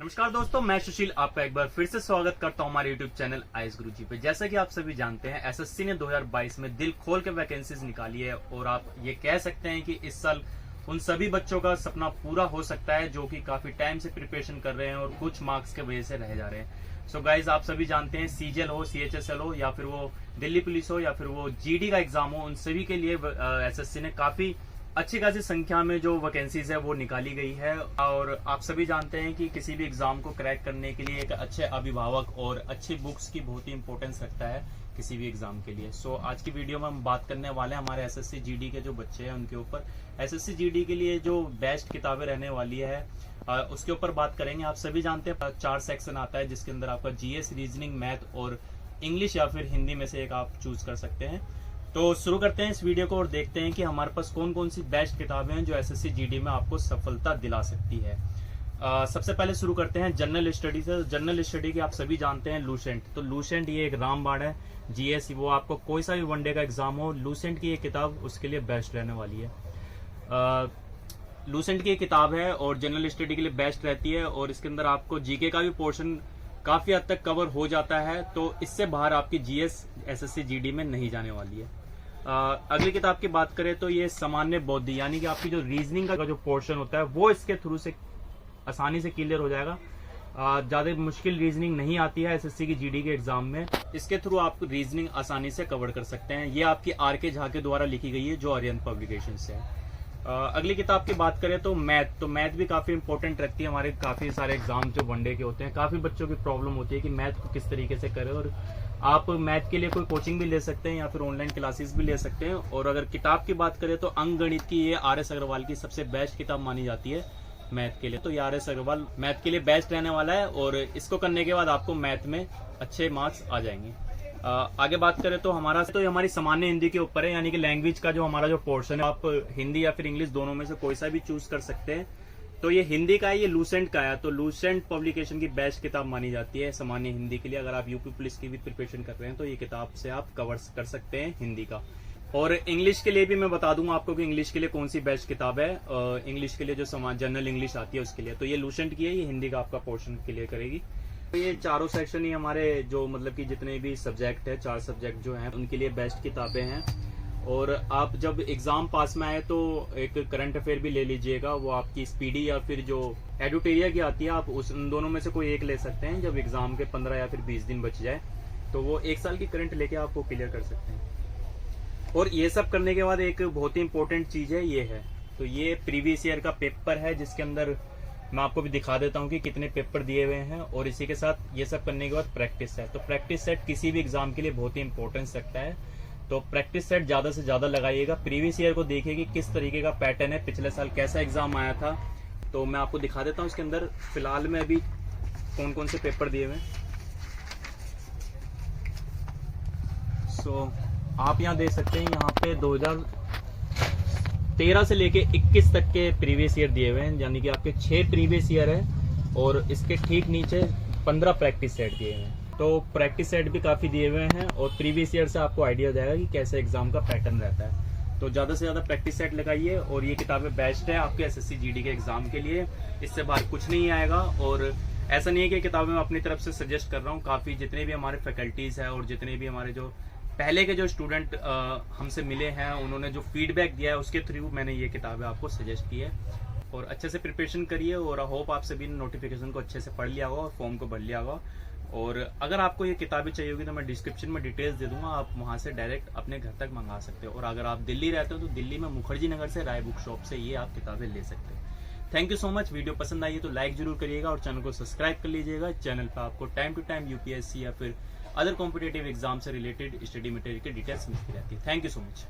नमस्कार दोस्तों, मैं सुशील आपका एक बार फिर से स्वागत करता हूं हमारे YouTube चैनल आईएएस गुरुजी पे। जैसा कि आप सभी जानते हैं, एसएससी ने 2022 में दिल खोल के वैकेंसीज निकाली है और आप ये कह सकते हैं कि इस साल उन सभी बच्चों का सपना पूरा हो सकता है जो कि काफी टाइम से प्रिपरेशन कर रहे हैं और कुछ मार्क्स के वजह से रह जा रहे हैं। सो गाइज, आप सभी जानते हैं सीजीएल हो, सीएचएसएल हो या फिर वो दिल्ली पुलिस हो या फिर वो जीडी का एग्जाम हो, उन सभी के लिए एसएससी ने काफी अच्छी खासी संख्या में जो वैकेंसीज है वो निकाली गई है। और आप सभी जानते हैं कि किसी भी एग्जाम को क्रैक करने के लिए एक अच्छे अभिभावक और अच्छी बुक्स की बहुत ही इंपॉर्टेंस रखता है किसी भी एग्जाम के लिए। सो आज की वीडियो में हम बात करने वाले हैं हमारे एसएससी जीडी के जो बच्चे हैं उनके ऊपर। एसएससी जीडी के लिए जो बेस्ट किताबें रहने वाली है उसके ऊपर बात करेंगे। आप सभी जानते हैं 4 सेक्शन आता है जिसके अंदर आपका जीएस, रीजनिंग, मैथ और इंग्लिश या फिर हिंदी में से एक आप चूज कर सकते हैं। तो शुरू करते हैं इस वीडियो को और देखते हैं कि हमारे पास कौन कौन सी बेस्ट किताबें हैं जो एसएससी जीडी में आपको सफलता दिला सकती है। सबसे पहले शुरू करते हैं जनरल स्टडी से। जनरल स्टडी की आप सभी जानते हैं लूसेंट। तो लूसेंट ये एक रामबाण है। जीएस वो आपको कोई सा भी वनडे का एग्जाम हो, लूसेंट की ये किताब उसके लिए बेस्ट रहने वाली है। लूसेंट की किताब है और जनरल स्टडी के लिए बेस्ट रहती है और इसके अंदर आपको जीके का भी पोर्शन काफी हद तक कवर हो जाता है। तो इससे बाहर आपकी जीएस एसएससी जीडी में नहीं जाने वाली है। अगली किताब की बात करें तो ये सामान्य बौद्धि, यानी कि आपकी जो रीजनिंग का जो पोर्शन होता है वो इसके थ्रू से आसानी से क्लियर हो जाएगा। ज्यादा मुश्किल रीजनिंग नहीं आती है एसएससी की जीडी के एग्जाम में। इसके थ्रू आप रीजनिंग आसानी से कवर कर सकते हैं। ये आपकी आरके झा के द्वारा लिखी गई है जो अरिहंत पब्लिकेशन से है। अगली किताब की बात करें तो मैथ। तो मैथ भी काफी इंपॉर्टेंट रखती है। हमारे काफी सारे एग्जाम जो वनडे के होते हैं, काफी बच्चों की प्रॉब्लम होती है कि मैथ को किस तरीके से करें। और आप मैथ के लिए कोई कोचिंग भी ले सकते हैं या फिर ऑनलाइन क्लासेस भी ले सकते हैं। और अगर किताब की बात करें तो अंक गणित की ये आर.एस. अग्रवाल की सबसे बेस्ट किताब मानी जाती है मैथ के लिए। तो ये आर.एस. अग्रवाल मैथ के लिए बेस्ट रहने वाला है और इसको करने के बाद आपको मैथ में अच्छे मार्क्स आ जाएंगे। आगे बात करें तो हमारी सामान्य हिंदी के ऊपर है, यानी कि लैंग्वेज का जो हमारा जो पोर्शन है, आप हिंदी या फिर इंग्लिश दोनों में से कोई सा भी चूज कर सकते हैं। तो ये हिंदी का है, ये लूसेंट का है। तो लूसेंट पब्लिकेशन की बेस्ट किताब मानी जाती है सामान्य हिंदी के लिए। अगर आप यूपी पुलिस की भी प्रिपरेशन कर रहे हैं तो ये किताब से आप कवर कर सकते हैं हिंदी का। और इंग्लिश के लिए भी मैं बता दूंगा आपको कि इंग्लिश के लिए कौन सी बेस्ट किताब है। इंग्लिश के लिए जो जनरल इंग्लिश आती है उसके लिए तो ये लूसेंट की है, ये हिंदी का आपका पोर्शन क्लियर करेगी। तो ये चारों सेक्शन ही हमारे जो मतलब कि जितने भी सब्जेक्ट है, 4 सब्जेक्ट जो हैं उनके लिए बेस्ट किताबें हैं। और आप जब एग्जाम पास में आए तो एक करंट अफेयर भी ले लीजिएगा। वो आपकी स्पीडी या फिर जो एडुटेरिया की आती है, आप उन दोनों में से कोई एक ले सकते हैं। जब एग्जाम के 15 या फिर 20 दिन बच जाए तो वो 1 साल की करंट लेके आप वो क्लियर कर सकते हैं। और ये सब करने के बाद एक बहुत ही इंपॉर्टेंट चीज है, ये है तो ये प्रीवियस ईयर का पेपर है जिसके अंदर मैं आपको भी दिखा देता हूँ कि कितने पेपर दिए हुए हैं। और इसी के साथ ये सब करने के बाद प्रैक्टिस सेट। तो प्रैक्टिस सेट किसी भी एग्जाम के लिए बहुत ही इंपॉर्टेंस रखता है। तो प्रैक्टिस सेट ज्यादा से ज्यादा लगाइएगा। प्रीवियस ईयर को देखिए कि किस तरीके का पैटर्न है, पिछले साल कैसा एग्जाम आया था। तो मैं आपको दिखा देता हूँ इसके अंदर फिलहाल में अभी कौन कौन से पेपर दिए हुए हैं। सो आप यहाँ देख सकते हैं, यहाँ पे 2013 से लेके 21 तक के प्रीवियस ईयर दिए हुए हैं, यानी कि आपके 6 प्रीवियस ईयर है और इसके ठीक नीचे 15 प्रैक्टिस सेट दिए हुए हैं। तो प्रैक्टिस सेट भी काफी दिए हुए हैं और प्रीवियस ईयर से आपको आइडिया हो जाएगा कि कैसे एग्जाम का पैटर्न रहता है। तो ज्यादा से ज्यादा प्रैक्टिस सेट लगाइए और ये किताबें बेस्ट है आपके एसएससी जीडी के एग्जाम के लिए। इससे बाहर कुछ नहीं आएगा। और ऐसा नहीं है कि किताबें मैं अपनी तरफ से सजेस्ट कर रहा हूँ। काफी जितने भी हमारे फैकल्टीज है और जितने भी हमारे जो पहले के जो स्टूडेंट हमसे मिले हैं, उन्होंने जो फीडबैक दिया है उसके थ्रू मैंने ये किताबें आपको सजेस्ट की है। और अच्छे से प्रिपरेशन करिए और होप आप सभी ने नोटिफिकेशन को अच्छे से पढ़ लिया होगा और फॉर्म को भर लिया होगा। और अगर आपको ये किताबें चाहिए होगी तो मैं डिस्क्रिप्शन में डिटेल्स दे दूंगा, आप वहां से डायरेक्ट अपने घर तक मंगा सकते हो। और अगर आप दिल्ली रहते हो तो दिल्ली में मुखर्जी नगर से राय बुक शॉप से ये आप किताबें ले सकते हो। Thank you so much. Video पसंद आई है तो लाइक जरूर करिएगा और चैनल को सब्सक्राइब कर लीजिएगा। चैनल पर आपको टाइम टू टाइम यूपीएससी या फिर अदर कॉम्पिटेटिव एग्जाम से रिलेटेड स्टडी मटेरियल की डिटेल्स मिलती रहती है। Thank you so much.